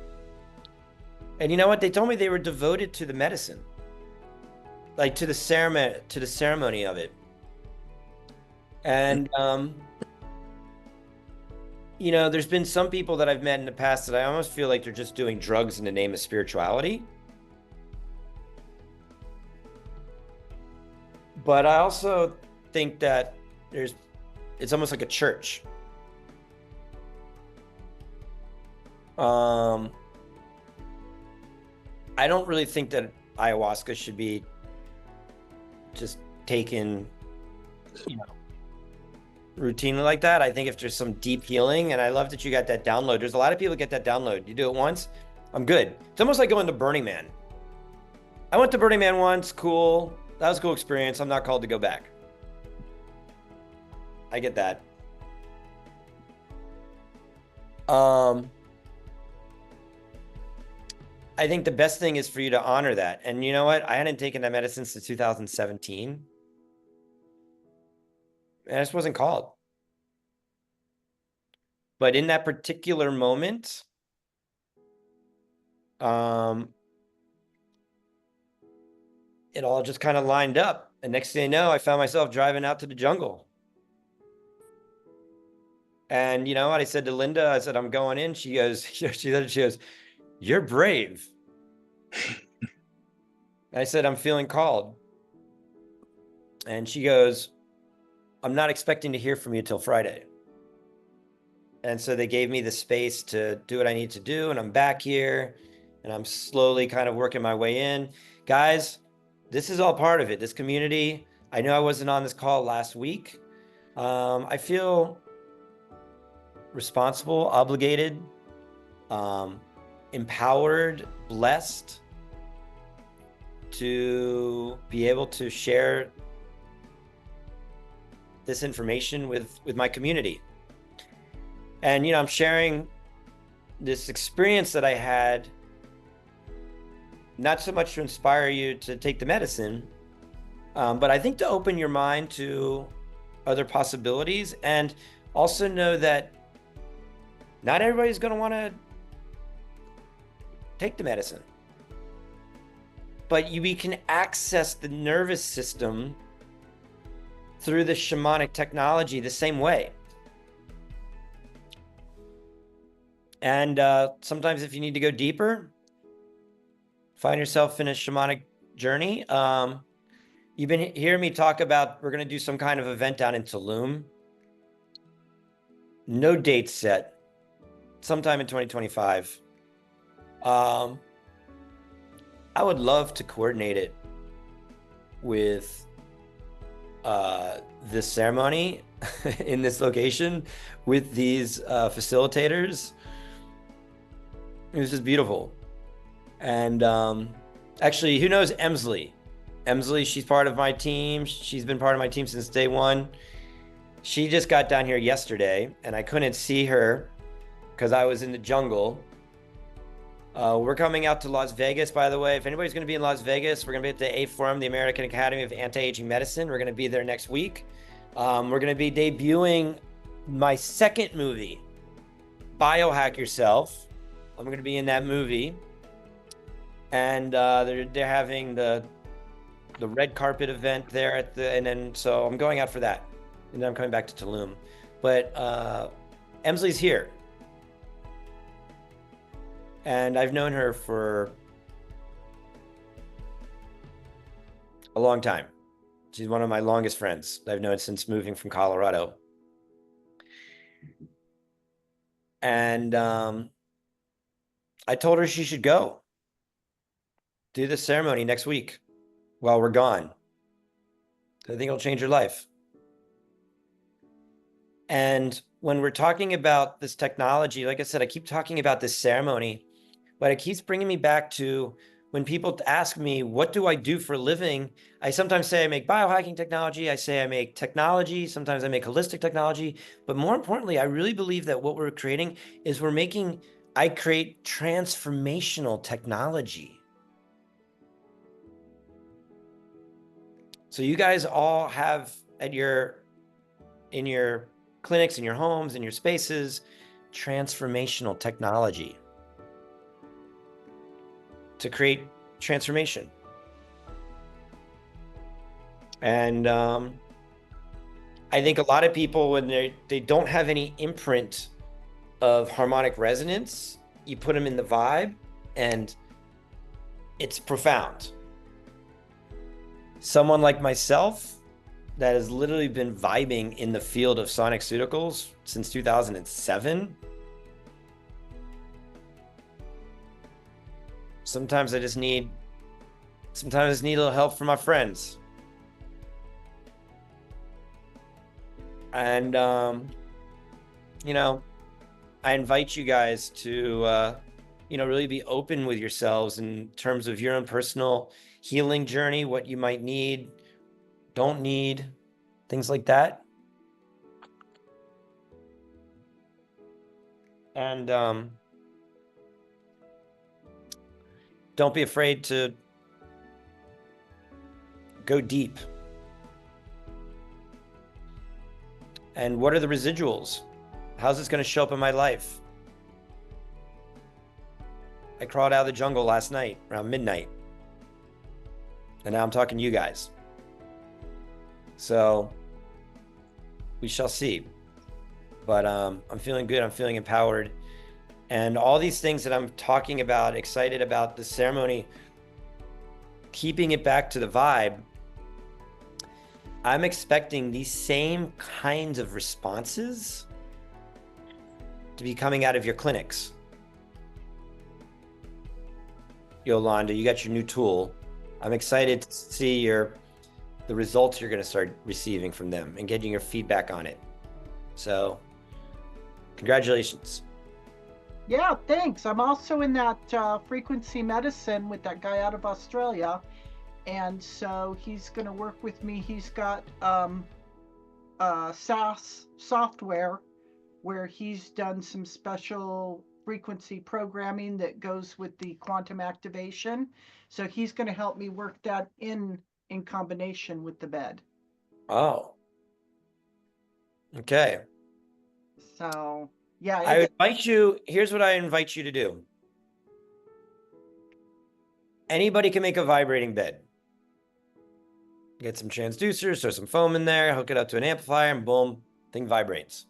And you know what? They told me they were devoted to the medicine, like to the ceremony of it. And you know, there's been some people that I've met in the past that I almost feel like they're just doing drugs in the name of spirituality. But I also think that it's almost like a church. I don't really think that ayahuasca should be just taken, routinely like that. I think if there's some deep healing, and I love that you got that download. There's a lot of people get that download. You do it once, I'm good. It's almost like going to Burning Man. I went to Burning Man once, cool. That was a cool experience. I'm not called to go back. I get that. I think the best thing is for you to honor that. And you know what? I hadn't taken that medicine since 2017. And I just wasn't called. But in that particular moment, it all just kind of lined up. And next thing you know, I found myself driving out to the jungle. And you know what? I said to Linda, I said, I'm going in. She goes, she goes, you're brave. I said, I'm feeling called. And she goes, I'm not expecting to hear from you till Friday. And so they gave me the space to do what I need to do. And I'm back here and I'm slowly kind of working my way in. Guys, this is all part of it. This community. I know I wasn't on this call last week. I feel responsible, obligated, empowered, blessed to be able to share this information with my community. And, I'm sharing this experience that I had, not so much to inspire you to take the medicine, but I think to open your mind to other possibilities, and also know that not everybody's going to want to take the medicine. But we can access the nervous system through the shamanic technology the same way. And sometimes if you need to go deeper, find yourself in a shamanic journey. You've been hearing me talk about, we're going to do some kind of event down in Tulum. No date set. Sometime in 2025. I would love to coordinate it with this ceremony in this location with these facilitators. This is beautiful. And actually, who knows Emsley? Emsley, she's part of my team. She's been part of my team since day one. She just got down here yesterday and I couldn't see her because I was in the jungle. We're coming out to Las Vegas, by the way. If anybody's going to be in Las Vegas, we're going to be at the A Forum, the American Academy of Anti-Aging Medicine. We're going to be there next week. We're going to be debuting my second movie, Biohack Yourself. I'm going to be in that movie. And they're having the red carpet event there and then so I'm going out for that. And then I'm coming back to Tulum. But Emsley's here. And I've known her for a long time. She's one of my longest friends I've known since moving from Colorado. And I told her she should go do the ceremony next week while we're gone. I think it'll change her life. And when we're talking about this technology, like I said, I keep talking about this ceremony, but it keeps bringing me back to when people ask me, what do I do for a living? I sometimes say I make biohacking technology. I say I make technology. Sometimes I make holistic technology. But more importantly, I really believe that what we're creating is I create transformational technology. So you guys all have in your clinics, in your homes, in your spaces, transformational technology to create transformation. And I think a lot of people, when they don't have any imprint of harmonic resonance, you put them in the vibe and it's profound. someone like myself that has literally been vibing in the field of Sonic-Ceuticals since 2007. Sometimes I just need a little help from my friends. And, you know, I invite you guys to, you know, really be open with yourselves in terms of your own personal healing journey, what you might need, don't need, things like that. And don't be afraid to go deep. And what are the residuals? How's this going to show up in my life? I crawled out of the jungle last night around midnight. And now I'm talking to you guys. So we shall see. But I'm feeling good. I'm feeling empowered. And all these things that I'm talking about, excited about the ceremony, keeping it back to the vibe, I'm expecting these same kinds of responses to be coming out of your clinics. Yolanda, you got your new tool. I'm excited to see the results you're going to start receiving from them and getting your feedback on it. So, congratulations. Yeah, thanks. I'm also in that frequency medicine with that guy out of Australia. And so he's going to work with me. He's got SaaS software where he's done some special frequency programming that goes with the quantum activation. So he's going to help me work that in combination with the bed. Oh. Okay. So, yeah. I invite you, here's what I invite you to do. Anybody can make a vibrating bed. Get some transducers, throw some foam in there, hook it up to an amplifier, and boom, thing vibrates.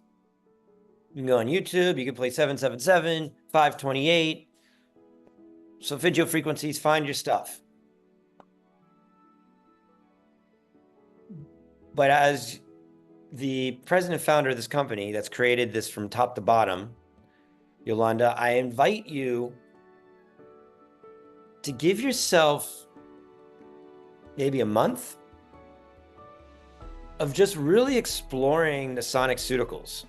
You can go on YouTube, you can play 777, 528, solfeggio frequencies, find your stuff. But as the president and founder of this company that's created this from top to bottom, Yolanda, I invite you to give yourself maybe a month of just really exploring the Sonic-Ceuticals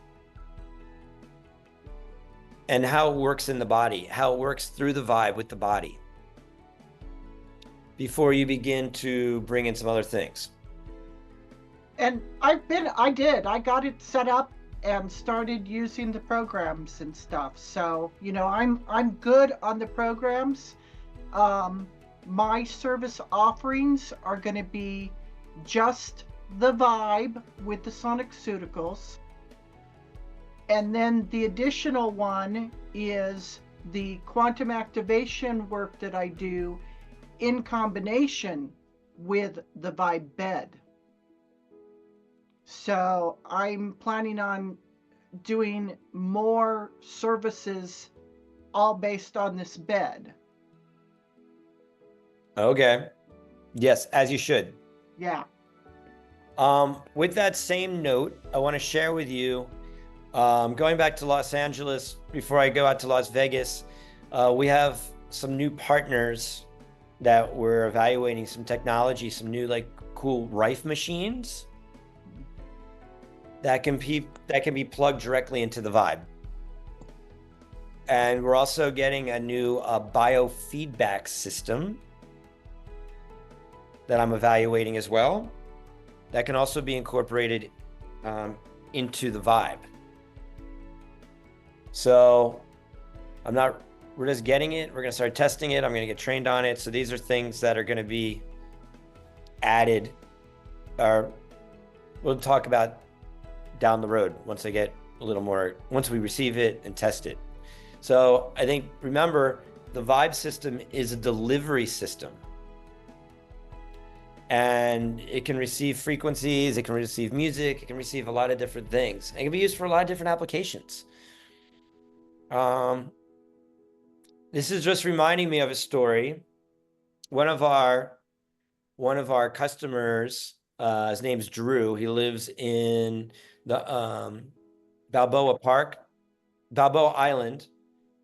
and how it works in the body, how it works through the vibe with the body before you begin to bring in some other things. And I got it set up and started using the programs and stuff. So, you know, I'm good on the programs. My service offerings are going to be just the vibe with the Sonic-Ceuticals. And then the additional one is the quantum activation work that I do in combination with the V.I.B.E bed. So I'm planning on doing more services all based on this bed. Okay. Yes, as you should. Yeah. With that same note, I want to share with you, going back to Los Angeles, before I go out to Las Vegas, we have some new partners that we're evaluating some technology, some new like cool Rife machines that can be plugged directly into the V.I.B.E. And we're also getting a new biofeedback system that I'm evaluating as well. That can also be incorporated into the V.I.B.E. So we're just getting it. We're going to start testing it. I'm going to get trained on it. So these are things that are going to be added, or we'll talk about down the road once I get a little more, once we receive it and test it. So I think, remember, the V.I.B.E. system is a delivery system. And it can receive frequencies, it can receive music, it can receive a lot of different things. It can be used for a lot of different applications. This is just reminding me of a story. One of our one of our customers, his name's Drew. He lives in the Balboa Island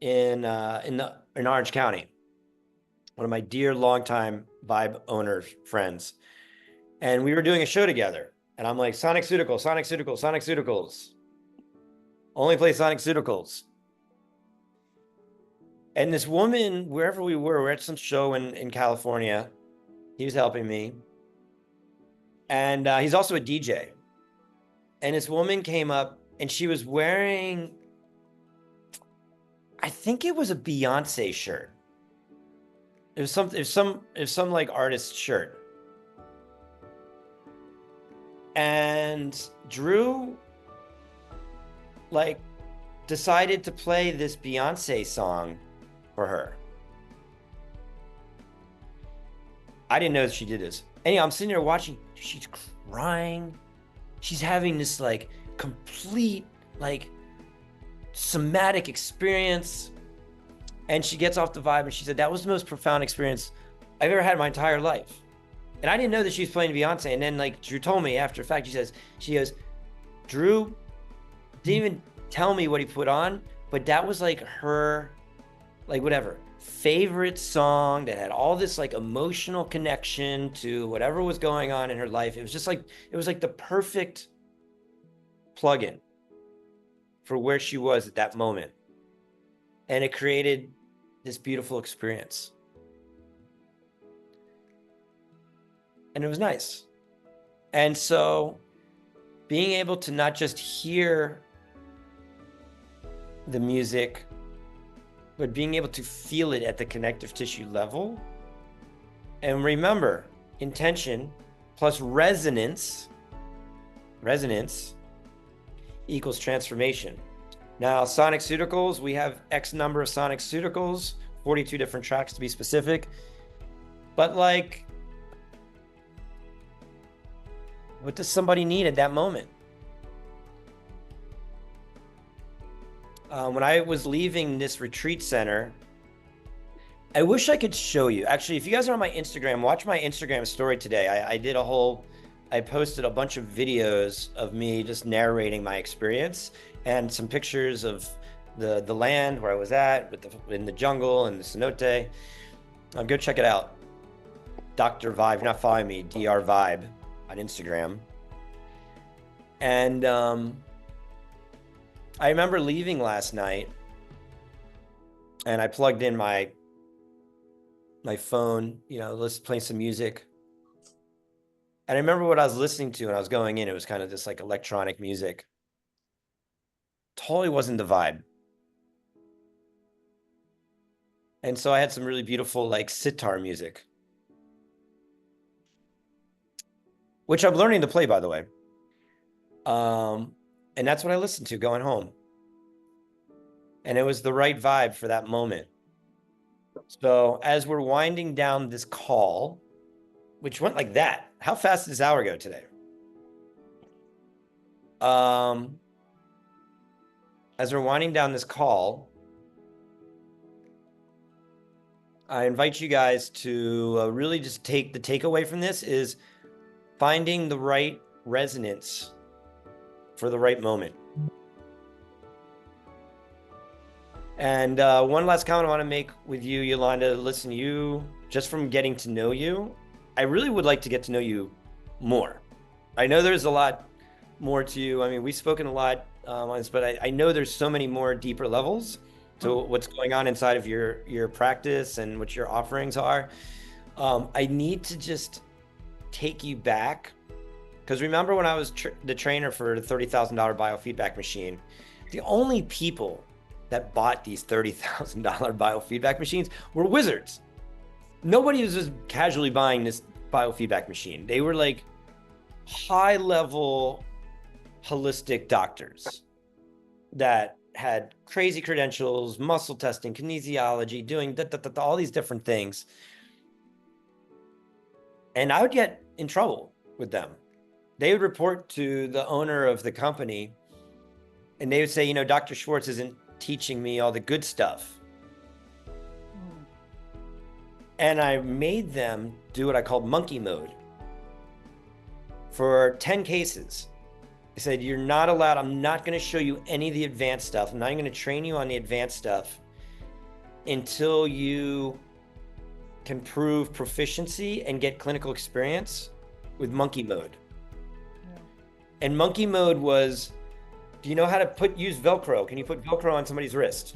in Orange County. One of my dear longtime Vibe owners, friends. And we were doing a show together. And I'm like, Sonic-Ceuticals, Sonic-Ceuticals, Sonic-Ceuticals. Only play Sonic-Ceuticals. And this woman, wherever we were at some show in California. He was helping me. And he's also a DJ. And this woman came up and she was wearing, I think it was a Beyonce shirt. It was some like artist shirt. And Drew like decided to play this Beyonce song for her. I didn't know that she did this. Anyhow, I'm sitting there watching. She's crying. She's having this like complete like somatic experience. And she gets off the Vibe and she said, that was the most profound experience I've ever had in my entire life. And I didn't know that she was playing Beyonce. And then like Drew told me after the fact, she goes, Drew didn't even tell me what he put on, but that was like her, like whatever, favorite song that had all this like emotional connection to whatever was going on in her life. It was just like, it was like the perfect plug-in for where she was at that moment. And it created this beautiful experience. And it was nice. And so being able to not just hear the music, but being able to feel it at the connective tissue level. And remember, intention plus resonance equals transformation. Now, Sonic-Ceuticals, we have X number of Sonic-Ceuticals, 42 different tracks to be specific. But like, what does somebody need at that moment? When I was leaving this retreat center, I wish I could show you. Actually, if you guys are on my Instagram, watch my Instagram story today. I posted a bunch of videos of me just narrating my experience and some pictures of the land where I was at in the jungle and the cenote. Go check it out. Dr. Vibe, if you're not following me, Dr. Vibe on Instagram. And I remember leaving last night and I plugged in my phone, playing some music. And I remember what I was listening to when I was going in. It was kind of this like electronic music. Totally wasn't the vibe. And so I had some really beautiful like sitar music, which I'm learning to play, by the way. And that's what I listened to going home. And it was the right vibe for that moment. So as we're winding down this call, which went like that, how fast did this hour go today? As we're winding down this call, I invite you guys to really just the takeaway from this is finding the right resonance for the right moment. And one last comment I want to make with you, Yolanda. Listen, just from getting to know you, I really would like to get to know you more. I know there's a lot more to you. I mean, we've spoken a lot on this, but I know there's so many more deeper levels to what's going on inside of your practice and what your offerings are. I need to just take you back. Because remember when I was the trainer for the $30,000 biofeedback machine, the only people that bought these $30,000 biofeedback machines were wizards. Nobody was just casually buying this biofeedback machine. They were like high-level holistic doctors that had crazy credentials, muscle testing, kinesiology, doing all these different things. And I would get in trouble with them. They would report to the owner of the company and they would say, Dr. Schwartz isn't teaching me all the good stuff. And I made them do what I called monkey mode for 10 cases. I said, you're not allowed, I'm not going to show you any of the advanced stuff. I'm not going to train you on the advanced stuff until you can prove proficiency and get clinical experience with monkey mode. Yeah. And monkey mode was, do you know how to use Velcro? Can you put Velcro on somebody's wrist?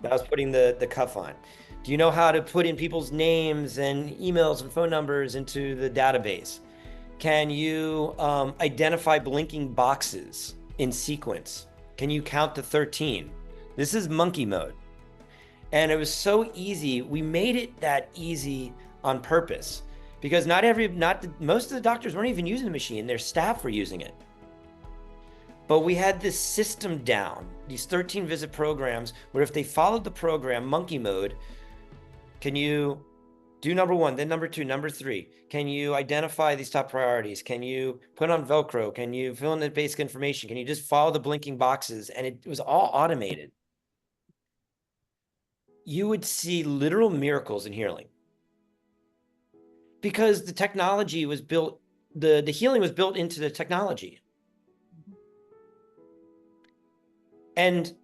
That was putting the cuff on. Do you know how to put in people's names and emails and phone numbers into the database? Can you identify blinking boxes in sequence? Can you count to 13? This is monkey mode. And it was so easy. We made it that easy on purpose because most of the doctors weren't even using the machine. Their staff were using it. But we had this system down, these 13 visit programs, where if they followed the program, monkey mode, can you do number 1, then number 2, number 3? Can you identify these top priorities? Can you put on Velcro? Can you fill in the basic information? Can you just follow the blinking boxes? And it was all automated. You would see literal miracles in healing because the technology was built, the healing was built into the technology. And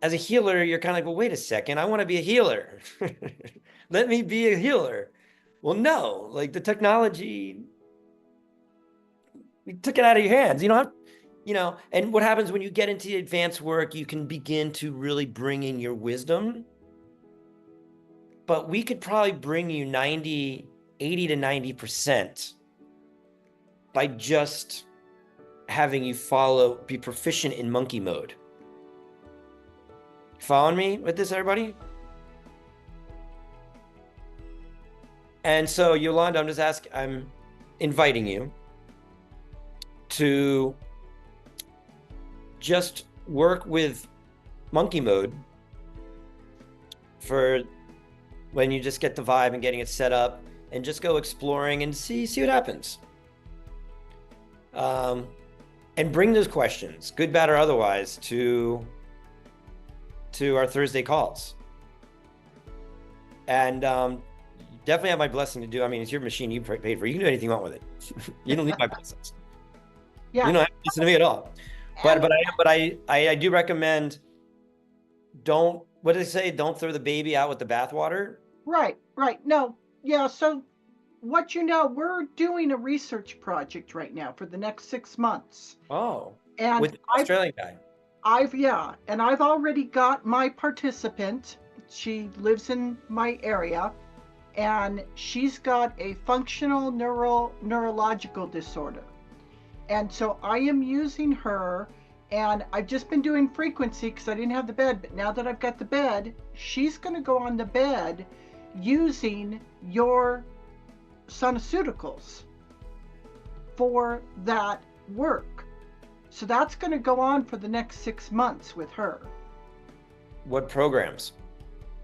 as a healer, you're kind of like, well, wait a second, I want to be a healer. Let me be a healer. Well, no, like the technology, we took it out of your hands. And what happens when you get into the advanced work, you can begin to really bring in your wisdom. But we could probably bring you 80 to 90% by just having you be proficient in monkey mode. Following me with this, everybody? And so, Yolanda, I'm inviting you to just work with monkey mode for when you just get the vibe and getting it set up and just go exploring and see what happens. And bring those questions, good, bad, or otherwise, to our Thursday calls. And definitely have my blessing to do. I mean, it's your machine you paid for. You can do anything you want with it. You don't need my blessings. Yeah. You don't have to listen to me at all. But I do recommend what do they say? Don't throw the baby out with the bathwater. Right. No. Yeah. So we're doing a research project right now for the next 6 months. Oh. And with the Australian guy. And I've already got my participant. She lives in my area, and she's got a functional neurological disorder. And so I am using her, and I've just been doing frequency because I didn't have the bed. But now that I've got the bed, she's going to go on the bed using your Sonic-Ceuticals for that work. So that's going to go on for the next 6 months with her. What programs?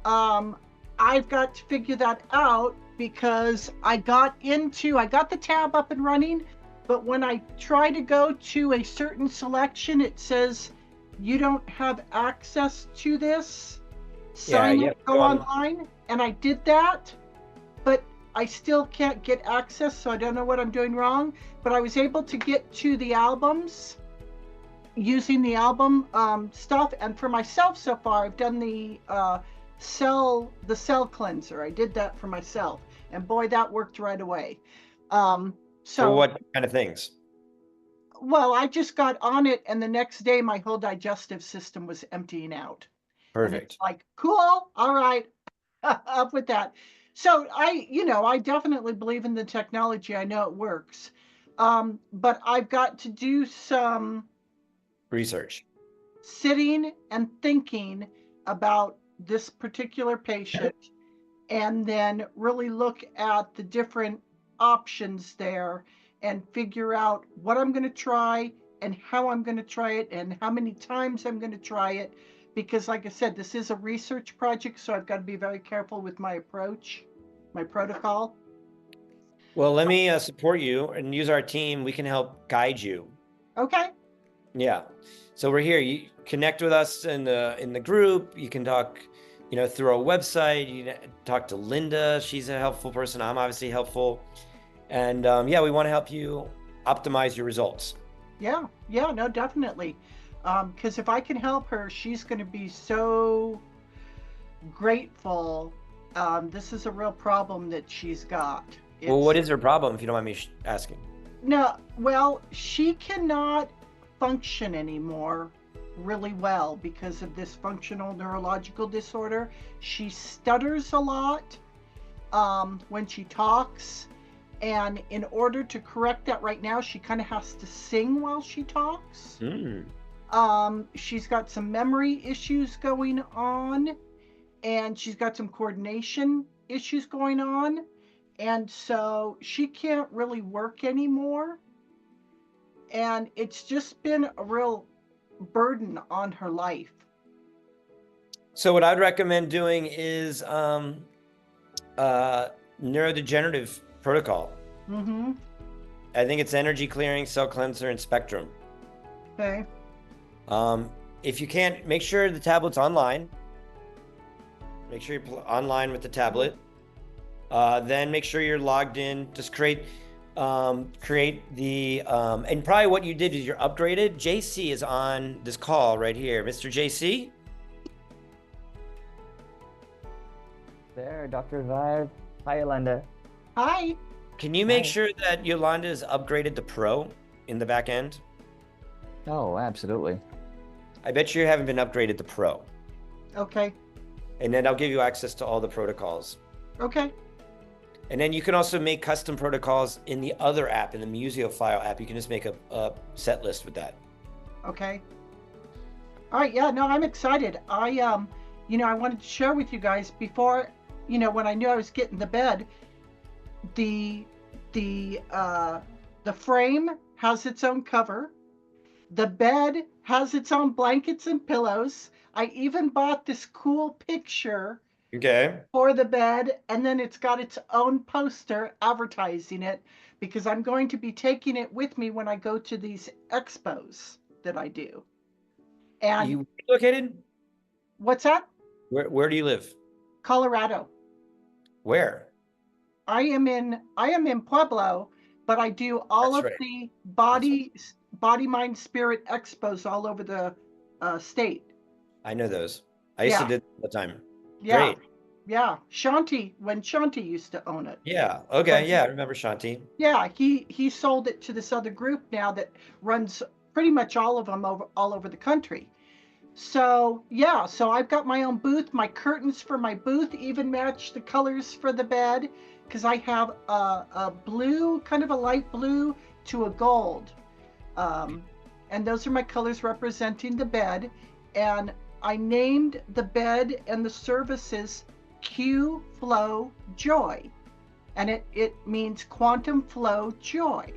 I've got to figure that out because I got the tab up and running, but when I try to go to a certain selection, it says you don't have access to this. Go online. And I did that, but I still can't get access, so I don't know what I'm doing wrong. But I was able to get to the albums using the album stuff. And for myself so far, I've done the cell cleanser. I did that for myself. And boy, that worked right away. So what kind of things? Well, I just got on it, and the next day my whole digestive system was emptying out. Perfect. Like, cool. All right. Up with that. So I definitely believe in the technology. I know it works. But I've got to do some research, sitting and thinking about this particular patient, and then really look at the different options there and figure out what I'm going to try and how I'm going to try it and how many times I'm going to try it. Because like I said, this is a research project, so I've got to be very careful with my approach, my protocol. Well, let me support you and use our team. We can help guide you. Okay. Yeah. So we're here. You connect with us in the group. You can talk through our website. You talk to Linda. She's a helpful person. I'm obviously helpful. And yeah, we want to help you optimize your results. Yeah, no, definitely. Because if I can help her, she's going to be so grateful. This is a real problem that she's got. Well, what is her problem, if you don't mind me asking? No, well, she cannot function anymore really well because of this functional neurological disorder. She stutters a lot when she talks. And in order to correct that right now, she kind of has to sing while she talks. She's got some memory issues going on, and she's got some coordination issues going on. And so she can't really work anymore. And it's just been a real burden on her life. So what I'd recommend doing is neurodegenerative protocol. I think it's energy clearing, cell cleanser, and spectrum. Okay. If you can't, make sure the tablet's online. Make sure you're online with the tablet. Then make sure you're logged in. Just create the and probably what you did is you're upgraded. JC is on this call right here. Mr. JC. There, Dr. V.I.B.E. Hi, Yolanda. Hi. Can you make sure that Yolanda is upgraded to Pro in the back end? Oh, absolutely. I bet you haven't been upgraded to Pro. Okay. And then I'll give you access to all the protocols. Okay. And then you can also make custom protocols in the other app, in the Museophile app. You can just make a set list with that. Okay. All right. Yeah, no, I'm excited. I wanted to share with you guys before, when I knew I was getting the bed, the frame has its own cover. The bed has its own blankets and pillows. I even bought this cool picture for the bed, and then it's got its own poster advertising it, because I'm going to be taking it with me when I go to these expos that I do. And you located? What's that? Where do you live? Colorado. Where? I am in Pueblo, but I do all of the body, mind, spirit expos all over the state. I know those. I used to do them all the time. Yeah. Great. Yeah. Shanti, when Shanti used to own it. Yeah. Okay. Yeah. I remember Shanti. Yeah. He sold it to this other group now that runs pretty much all of them all over the country. So yeah, so I've got my own booth. My curtains for my booth even match the colors for the bed, because I have a blue, kind of a light blue to a gold. And those are my colors representing the bed. And I named the bed and the services Q Flow Joy. And it means quantum flow joy.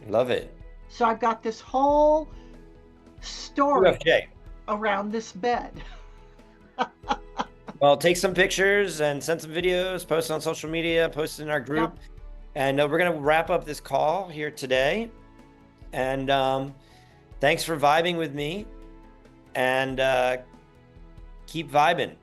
Love it. So I've got this whole story UFJ. Around this bed. Well, take some pictures and send some videos, post on social media, post in our group. Yeah. And we're going to wrap up this call here today. And thanks for vibing with me. And keep vibing.